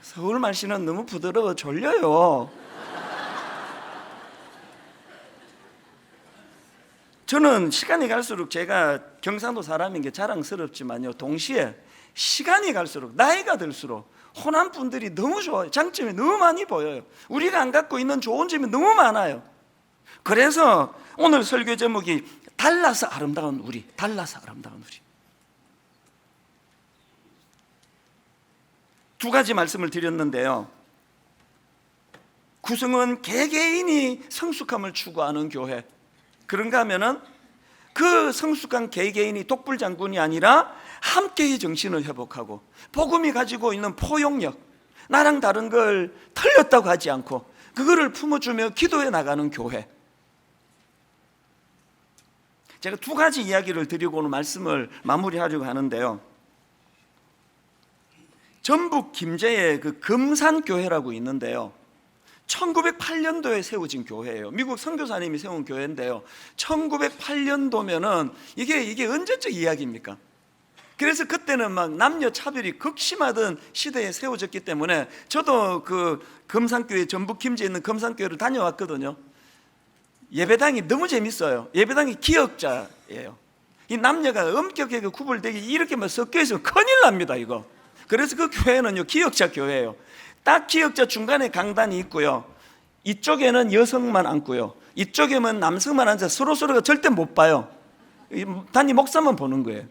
서울 말씨는 너무 부드러워 졸려요. 저는 시간이 갈수록 제가 경상도 사람인 게 자랑스럽지만요, 동시에 시간이 갈수록 나이가 들수록 호남 분들이 너무 좋아요. 장점이 너무 많이 보여요. 우리가 안 갖고 있는 좋은 점이 너무 많아요. 그래서 오늘 설교 제목이 달라서 아름다운 우리, 달라서 아름다운 우리. 두 가지 말씀을 드렸는데요, 구성은 개개인이 성숙함을 추구하는 교회. 그런가 하면은 그 성숙한 개개인이 독불장군이 아니라 함께의 정신을 회복하고 복음이 가지고 있는 포용력, 나랑 다른 걸 틀렸다고 하지 않고 그거를 품어주며 기도해 나가는 교회. 제가 두 가지 이야기를 드리고 오늘 말씀을 마무리하려고 하는데요, 전북 김제에 그 금산교회라고 있는데요, 1908년도에 세워진 교회예요. 미국 선교사님이 세운 교회인데요, 1908년도면은 이게 언제적 이야기입니까? 그래서 그때는 막 남녀 차별이 극심하던 시대에 세워졌기 때문에 저도 그 금산교회, 전북 김제에 있는 금산교회를 다녀왔거든요. 예배당이 너무 재밌어요. 예배당이 기역자예요. 이 남녀가 엄격하게 구분되게 이렇게 막 섞여 있으면 큰일 납니다, 이거. 그래서 그 교회는요, 기역자 교회예요. 딱 기역자 중간에 강단이 있고요, 이쪽에는 여성만 앉고요, 이쪽에는 남성만 앉아 서로가 절대 못 봐요. 단지 목사만 보는 거예요.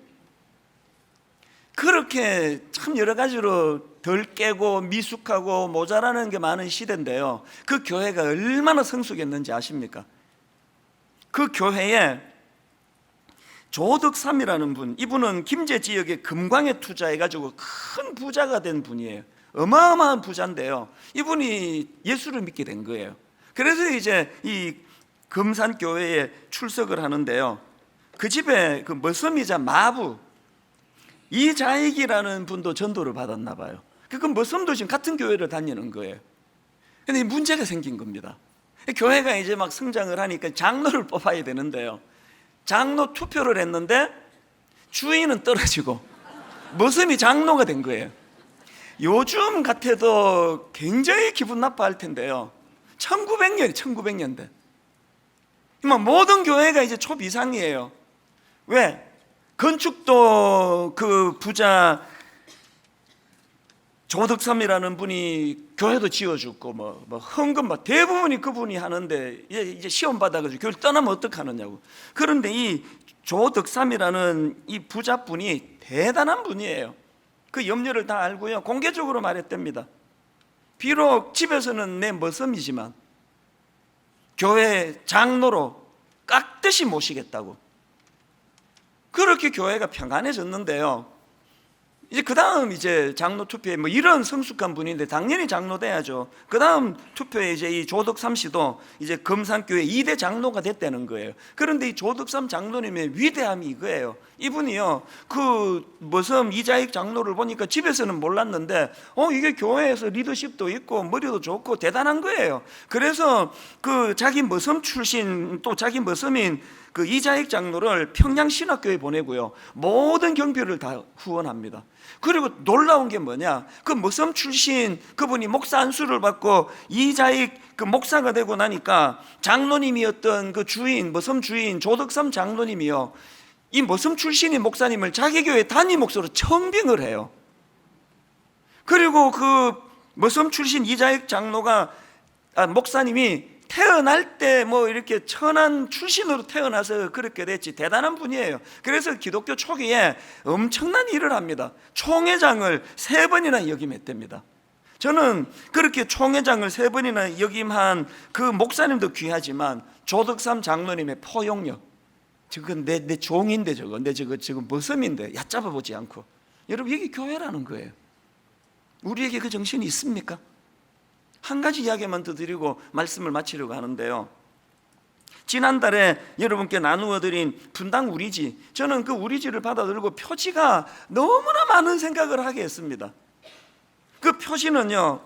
그렇게 참 여러 가지로 덜 깨고 미숙하고 모자라는 게 많은 시대인데요, 그 교회가 얼마나 성숙했는지 아십니까? 그 교회에 조덕삼이라는 분, 이분은 김제 지역에 금광에 투자해가지고 큰 부자가 된 분이에요. 어마어마한 부자인데요, 이분이 예수를 믿게 된 거예요. 그래서 이제 이 금산교회에 출석을 하는데요, 그 집에 그 머슴이자 마부 이자익이라는 분도 전도를 받았나 봐요. 그 머슴도 지금 같은 교회를 다니는 거예요. 근데 문제가 생긴 겁니다. 교회가 이제 막 성장을 하니까 장로를 뽑아야 되는데요, 장로 투표를 했는데 주인은 떨어지고 머슴이 장로가 된 거예요. 요즘 같아도 굉장히 기분 나빠할 텐데요, 1900년, 1900년대. 모든 교회가 이제 초비상이에요. 왜? 건축도 그 부자 조덕삼이라는 분이 교회도 지어주고 헌금 대부분이 그분이 하는데 이제 시험 받아가지고 교회를 떠나면 어떡하느냐고. 그런데 이 조덕삼이라는 이 부자분이 대단한 분이에요. 그 염려를 다 알고요, 공개적으로 말했답니다. 비록 집에서는 내 머슴이지만 교회 장로로 깍듯이 모시겠다고. 그렇게 교회가 평안해졌는데요. 이제 그 다음 이제 장로 투표에 이런 성숙한 분인데 당연히 장로 돼야죠. 그 다음 투표에 이제 이 조덕삼 씨도 이제 금산교회 2대 장로가 됐다는 거예요. 그런데 이 조덕삼 장로님의 위대함이 이거예요. 이분이요, 그 머슴 이자익 장로를 보니까 집에서는 몰랐는데 이게 교회에서 리더십도 있고 머리도 좋고 대단한 거예요. 그래서 그 자기 머슴 출신 또 자기 머슴인 그 이자익 장로를 평양신학교에 보내고요, 모든 경비를 다 후원합니다. 그리고 놀라운 게 뭐냐, 그 머슴 출신 그분이 목사 안수를 받고 이자익 그 목사가 되고 나니까 장로님이었던 그 주인, 머슴 주인 조덕삼 장로님이요, 이 머슴 출신인 목사님을 자기 교회 담임 목사로 청빙을 해요. 그리고 그 머슴 출신 이자익 장로가 목사님이 태어날 때 이렇게 천한 출신으로 태어나서 그렇게 됐지, 대단한 분이에요. 그래서 기독교 초기에 엄청난 일을 합니다. 총회장을 3번이나 역임했답니다. 저는 그렇게 총회장을 3번이나 역임한 그 목사님도 귀하지만 조덕삼 장로님의 포용력, 저건 내 종인데 내 저거 머슴인데 얕잡아 보지 않고. 여러분, 이게 교회라는 거예요. 우리에게 그 정신이 있습니까? 한 가지 이야기만 더 드리고 말씀을 마치려고 하는데요, 지난달에 여러분께 나누어 드린 분당 우리지, 저는 그 우리지를 받아들고 표지가 너무나 많은 생각을 하게 했습니다. 그 표지는요,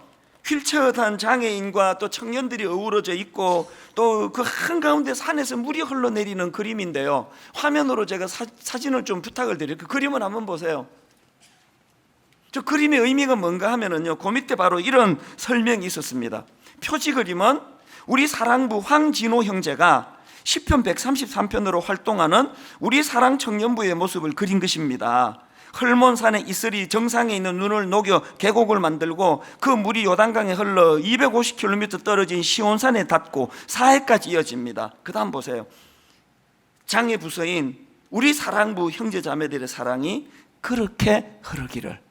휠체어탄 장애인과 또 청년들이 어우러져 있고 또 그 한가운데 산에서 물이 흘러내리는 그림인데요, 화면으로 제가 사진을 좀 부탁을 드려요. 그 그림을 한번 보세요. 저 그림의 의미가 뭔가 하면은요, 그 밑에 바로 이런 설명이 있었습니다. 표지 그림은 우리 사랑부 황진호 형제가 시편 133편으로 활동하는 우리 사랑 청년부의 모습을 그린 것입니다. 헐몬산의 이슬이 정상에 있는 눈을 녹여 계곡을 만들고 그 물이 요단강에 흘러 250km 떨어진 시온산에 닿고 사해까지 이어집니다. 그 다음 보세요. 장애 부서인 우리 사랑부 형제자매들의 사랑이 그렇게 흐르기를.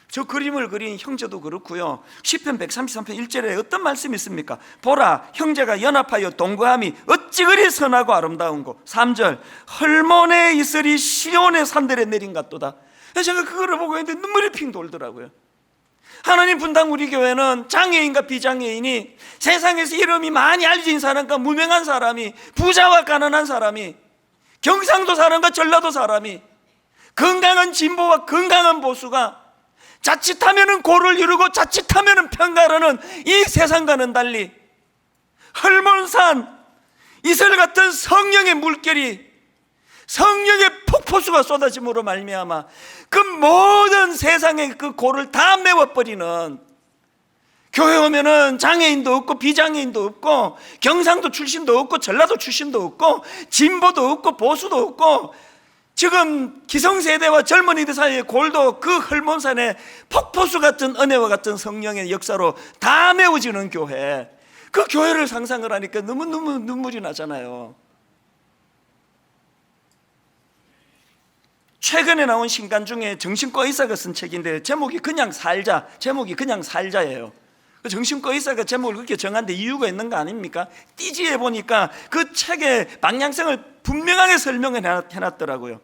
저 그림을 그린 형제도 그렇고요, 시편 133편 1절에 어떤 말씀이 있습니까? 보라, 형제가 연합하여 동거함이 어찌 그리 선하고 아름다운고. 3절, 헐몬의 이슬이 시온의 산들에 내린 같도다. 제가 그거를 보고 있는데 눈물이 핑 돌더라고요. 하나님 분당 우리 교회는 장애인과 비장애인이, 세상에서 이름이 많이 알려진 사람과 무명한 사람이, 부자와 가난한 사람이, 경상도 사람과 전라도 사람이, 건강한 진보와 건강한 보수가 자칫하면은 고를 이루고 자칫하면은 평가라는 이 세상과는 달리 헐몬산 이슬 같은 성령의 물결이, 성령의 폭포수가 쏟아짐으로 말미암아 그 모든 세상의 그 고를 다 메워버리는, 교회 오면은 장애인도 없고 비장애인도 없고 경상도 출신도 없고 전라도 출신도 없고 진보도 없고 보수도 없고, 지금 기성세대와 젊은이들 사이의 골도 그 헐몬산의 폭포수 같은 은혜와 같은 성령의 역사로 다 메워지는 교회, 그 교회를 상상을 하니까 너무 눈물이 나잖아요. 최근에 나온 신간 중에 정신과 의사가 쓴 책인데 제목이 그냥 살자예요. 정신과 의사가 제목을 그렇게 정한 데 이유가 있는 거 아닙니까? 띠지에 보니까 그 책의 방향성을 분명하게 설명을 해놨더라고요.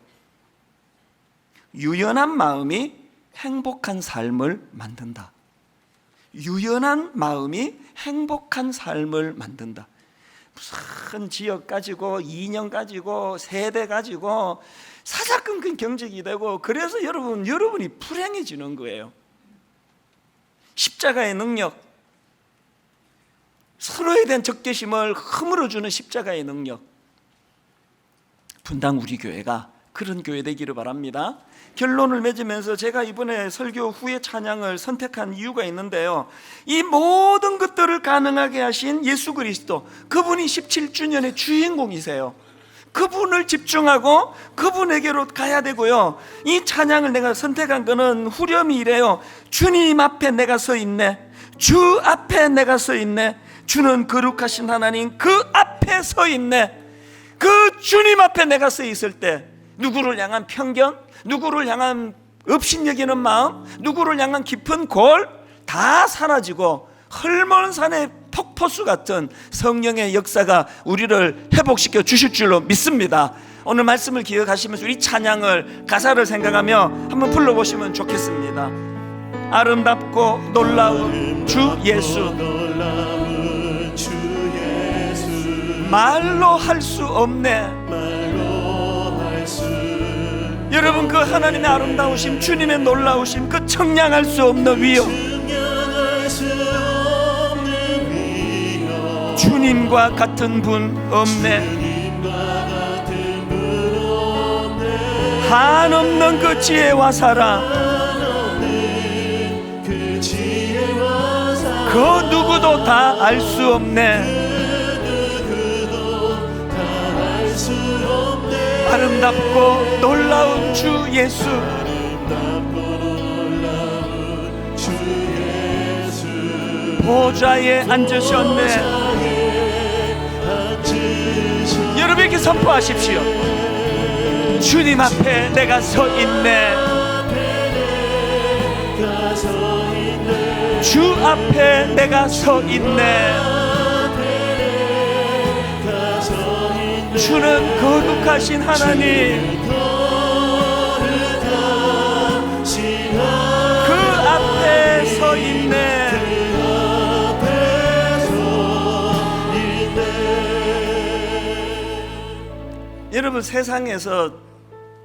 유연한 마음이 행복한 삶을 만든다. 유연한 마음이 행복한 삶을 만든다. 무슨 지역 가지고, 이념 가지고, 세대 가지고 사사건건 경쟁이 되고, 그래서 여러분이 불행해지는 거예요. 십자가의 능력, 서로에 대한 적개심을 허물어주는 십자가의 능력, 분당 우리 교회가 그런 교회 되기를 바랍니다. 결론을 맺으면서 제가 이번에 설교 후에 찬양을 선택한 이유가 있는데요, 이 모든 것들을 가능하게 하신 예수 그리스도, 그분이 17주년의 주인공이세요. 그분을 집중하고 그분에게로 가야 되고요. 이 찬양을 내가 선택한 거는 후렴이 이래요. 주님 앞에 내가 서 있네, 주 앞에 내가 서 있네, 주는 거룩하신 하나님 그 앞에 서 있네. 그 주님 앞에 내가 서 있을 때 누구를 향한 편견, 누구를 향한 업신여기는 마음, 누구를 향한 깊은 골 다 사라지고 헐먼 산의 폭포수 같은 성령의 역사가 우리를 회복시켜 주실 줄로 믿습니다. 오늘 말씀을 기억하시면서 우리 찬양을, 가사를 생각하며 한번 불러보시면 좋겠습니다. 아름답고 놀라운 주 예수, 말로 할 수 없네. 여러분, 그 하나님의 아름다우심, 주님의 놀라우심, 그 청량할 수 없는 위엄, 주님과 같은 분 없네. 한없는 그 지혜와 사랑, 그 누구도 다 알 수 없네. 아름답고 놀라운 주 예수, 보좌에 앉으셨네. 여러분에게 선포하십시오. 주님 앞에 내가 서 있네. 주 앞에 내가 서 있네. 주는 거룩하신 하나님, 그 앞에 서 있네. 여러분, 세상에서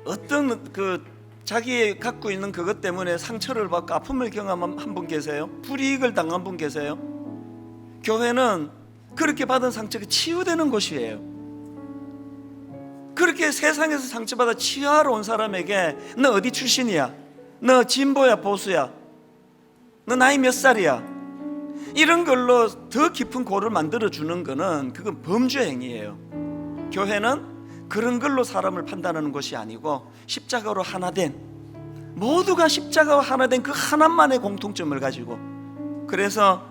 어떤 자기 갖고 있는 그것 때문에 상처를 받고 아픔을 경험한 한 분 계세요? 불이익을 당한 분 계세요? 교회는 그렇게 받은 상처가 치유되는 곳이에요. 그렇게 세상에서 상처받아 치유하러 온 사람에게 너 어디 출신이야? 너 진보야 보수야? 너 나이 몇 살이야? 이런 걸로 더 깊은 고를 만들어주는 거는 그건 범죄 행위예요. 교회는 그런 걸로 사람을 판단하는 것이 아니고 십자가로 하나 된, 모두가 십자가와 하나 된 그 하나만의 공통점을 가지고, 그래서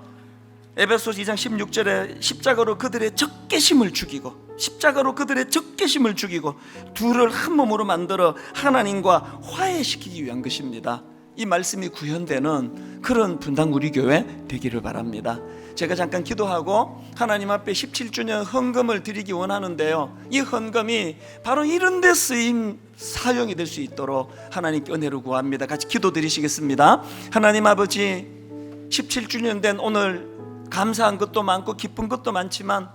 에베소서 2장 16절에 십자가로 그들의 적개심을 죽이고, 십자가로 그들의 적개심을 죽이고 둘을 한 몸으로 만들어 하나님과 화해시키기 위한 것입니다. 이 말씀이 구현되는 그런 분당 우리 교회 되기를 바랍니다. 제가 잠깐 기도하고 하나님 앞에 17주년 헌금을 드리기 원하는데요, 이 헌금이 바로 이런 데 쓰임 사용이 될 수 있도록 하나님께 은혜를 구합니다. 같이 기도 드리시겠습니다. 하나님 아버지, 17주년 된 오늘 감사한 것도 많고 기쁜 것도 많지만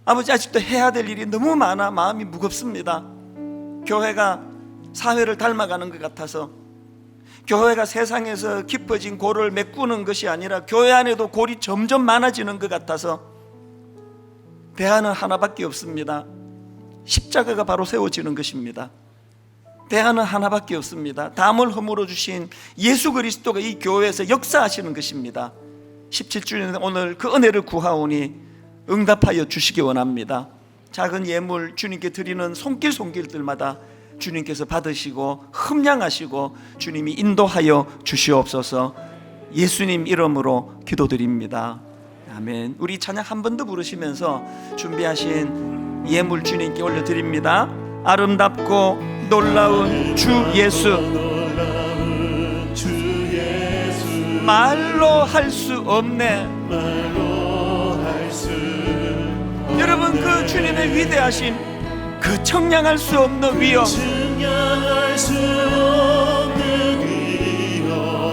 아버지, 아직도 해야 될 일이 너무 많아 마음이 무겁습니다. 교회가 사회를 닮아가는 것 같아서, 교회가 세상에서 깊어진 골을 메꾸는 것이 아니라 교회 안에도 골이 점점 많아지는 것 같아서 대안은 하나밖에 없습니다. 십자가가 바로 세워지는 것입니다. 대안은 하나밖에 없습니다. 담을 허물어 주신 예수 그리스도가 이 교회에서 역사하시는 것입니다. 17주년 오늘 그 은혜를 구하오니 응답하여 주시기 원합니다. 작은 예물 주님께 드리는 손길들마다 주님께서 받으시고 흠양하시고 주님이 인도하여 주시옵소서. 예수님 이름으로 기도드립니다. 아멘. 우리 찬양 한 번 더 부르시면서 준비하신 예물 주님께 올려드립니다. 아름답고 놀라운 주 예수, 말로 할 수 없네. 여러분, 그 주님의 위대하심, 그 청량할 수 없는 위엄,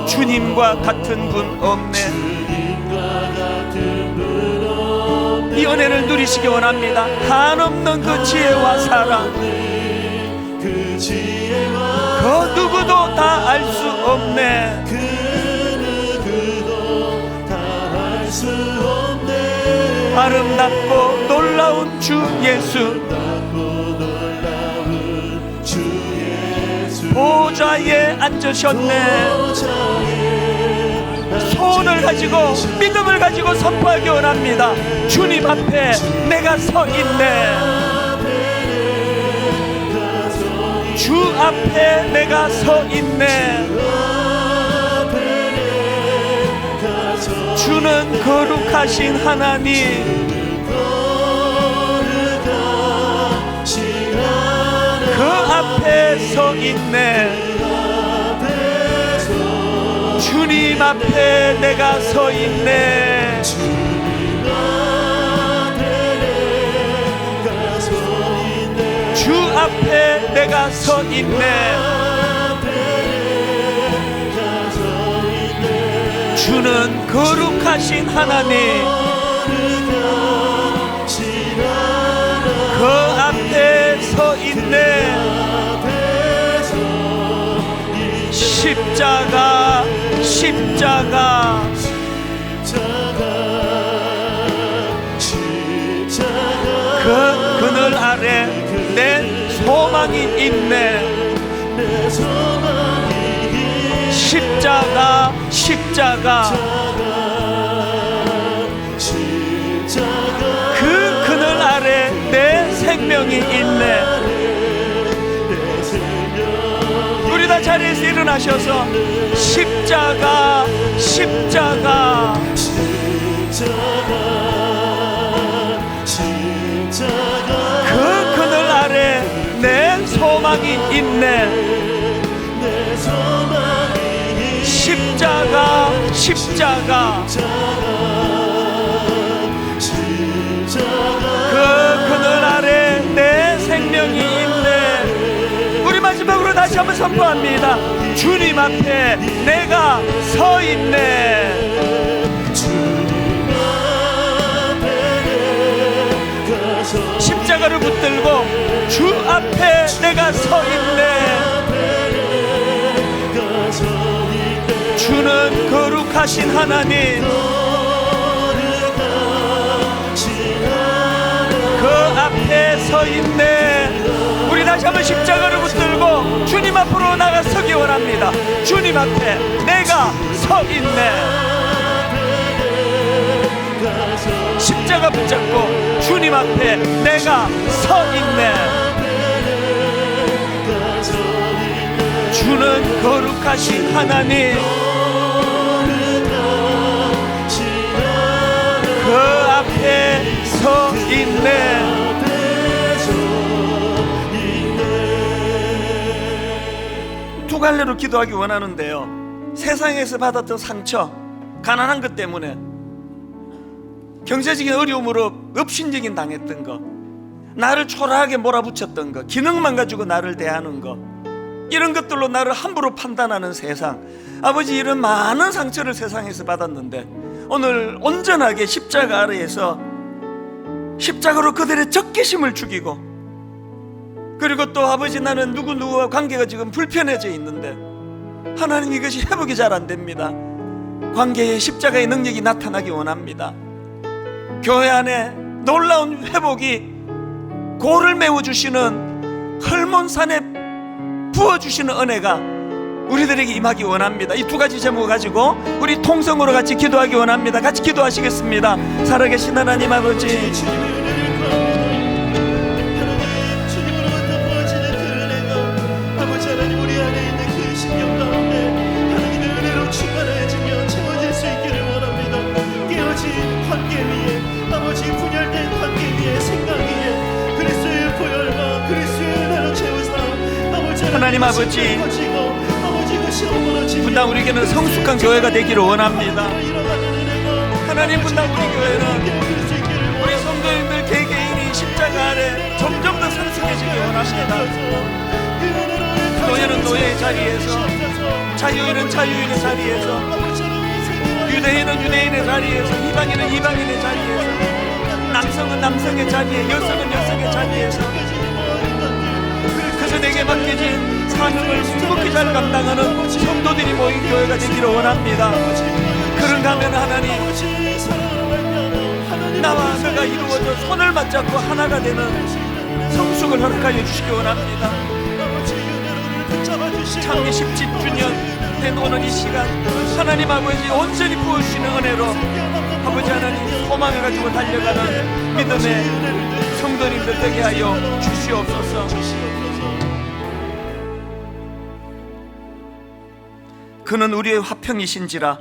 주님과 같은 분 없네. 이 은혜를 누리시기 원합니다. 한없는 그 지혜와 사랑, 그 누구도 다 알 수 없네. 아름답고 놀라운 주 예수, 보좌에 앉으셨네. 소원을 가지고 믿음을 가지고 선포하기 원합니다. 주님 앞에 내가 서 있네. 주 앞에 내가 서 있네. 주는 거룩하신 하나님, 그 앞에 서 있네. 주님 앞에 내가 서 있네. 주 앞에 내가 서 있네. 주는 거룩하신 하나님, 그 앞에 서 있네. 십자가, 십자가, 그 그늘 아래 내 소망이 있네. 십자가, 십자가, 그 그늘 아래 내 생명이 있네. 우리 다 자리에서 일어나셔서 십자가, 십자가, 그 그늘 아래 내 소망이 있네. 십자가, 십자가, 그 그늘 아래 내 생명이 있네. 우리 마지막으로 다시 한번 선포합니다. 주님 앞에 내가 서 있네. 십자가를 붙들고 주 앞에 내가 서 있네. 주는 거룩하신 하나님, 그 앞에 서 있네. 우리 다시 한번 십자가를 붙들고 주님 앞으로 나가서기 원합니다. 주님 앞에 내가 서 있네. 십자가 붙잡고 주님 앞에 내가 서 있네. 주는 거룩하신 하나님, 그 앞에 서 있네. 두 갈래로 기도하기 원하는데요. 세상에서 받았던 상처, 가난한 것 때문에, 경제적인 어려움으로 업신여긴 당했던 거, 나를 초라하게 몰아붙였던 거, 기능만 가지고 나를 대하는 거, 이런 것들로 나를 함부로 판단하는 세상, 아버지, 이런 많은 상처를 세상에서 받았는데 오늘 온전하게 십자가 아래에서 십자가로 그들의 적개심을 죽이고, 그리고 또 아버지, 나는 누구와 관계가 지금 불편해져 있는데 하나님, 이것이 회복이 잘 안 됩니다. 관계에 십자가의 능력이 나타나기 원합니다. 교회 안에 놀라운 회복이, 고를 메워주시는 헐몬산에 부어주시는 은혜가 우리들에게 임하기 원합니다. 이 두 가지 제목을 가지고 우리 통성으로 같이 기도하기 원합니다. 같이 기도하시겠습니다. 살아계신 하나님 아버지, 아버지 하나님, 우리 안에 있는 그 신경 가운데 하나님의 은혜로 충만해지며 채워질 수 있기를 원합니다. 깨어진 관계 위에, 아버지, 분열된 관계 위에, 생각 위에 그리스도의 보혈과 그리스도의 은혜로 채우사 아버지 하나님 아버지, 분당 우리에게는 성숙한 교회가 되기를 원합니다. 하나님, 분당 우리 교회는 우리 성도님들 개개인이 십자가 아래 점점 더 성숙해지길 원합니다. 노예는 노예의 자리에서, 자유인은 자유인의 자리에서, 유대인은 유대인의 자리에서, 이방인은 이방인의 자리에서, 남성은 남성의 자리에, 여성은 여성의 자리에서 그래서 내게 맡겨진 사명을 묵묵히 잘 감당하는 성도들이 모인 교회가 되기를 원합니다. 그런가 하면 하나님, 나와 너가 이루어져 손을 맞잡고 하나가 되는 성숙을 허락하여 주시기 원합니다. 창립 10주년 된 오늘 이 시간 하나님 아버지 온전히 부어주시는 은혜로 아버지 하나님 소망을 가지고 달려가는 믿음의 성도님들 되게 하여 주시옵소서. 그는 우리의 화평이신지라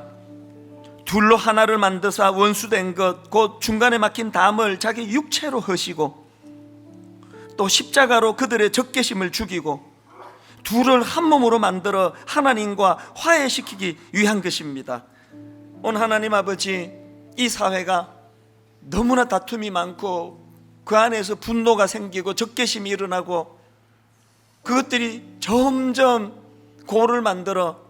둘로 하나를 만드사 원수된 것 곧 중간에 막힌 담을 자기 육체로 허시고 또 십자가로 그들의 적개심을 죽이고 둘을 한 몸으로 만들어 하나님과 화해시키기 위한 것입니다. 오늘 하나님 아버지, 이 사회가 너무나 다툼이 많고 그 안에서 분노가 생기고 적개심이 일어나고 그것들이 점점 고를 만들어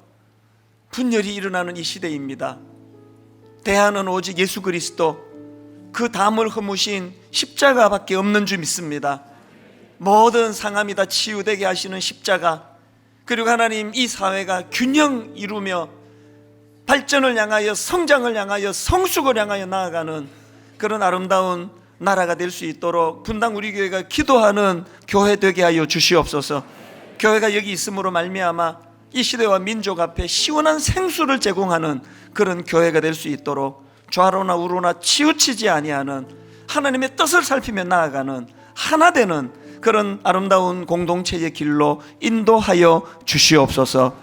분열이 일어나는 이 시대입니다. 대안은 오직 예수 그리스도, 그 담을 허무신 십자가밖에 없는 줄 믿습니다. 모든 상함이 다 치유되게 하시는 십자가, 그리고 하나님 이 사회가 균형 이루며 발전을 향하여 성장을 향하여 성숙을 향하여 나아가는 그런 아름다운 나라가 될 수 있도록 분당 우리 교회가 기도하는 교회 되게 하여 주시옵소서. 교회가 여기 있음으로 말미암아 이 시대와 민족 앞에 시원한 생수를 제공하는 그런 교회가 될 수 있도록 좌로나 우로나 치우치지 아니하는 하나님의 뜻을 살피며 나아가는 하나 되는 그런 아름다운 공동체의 길로 인도하여 주시옵소서.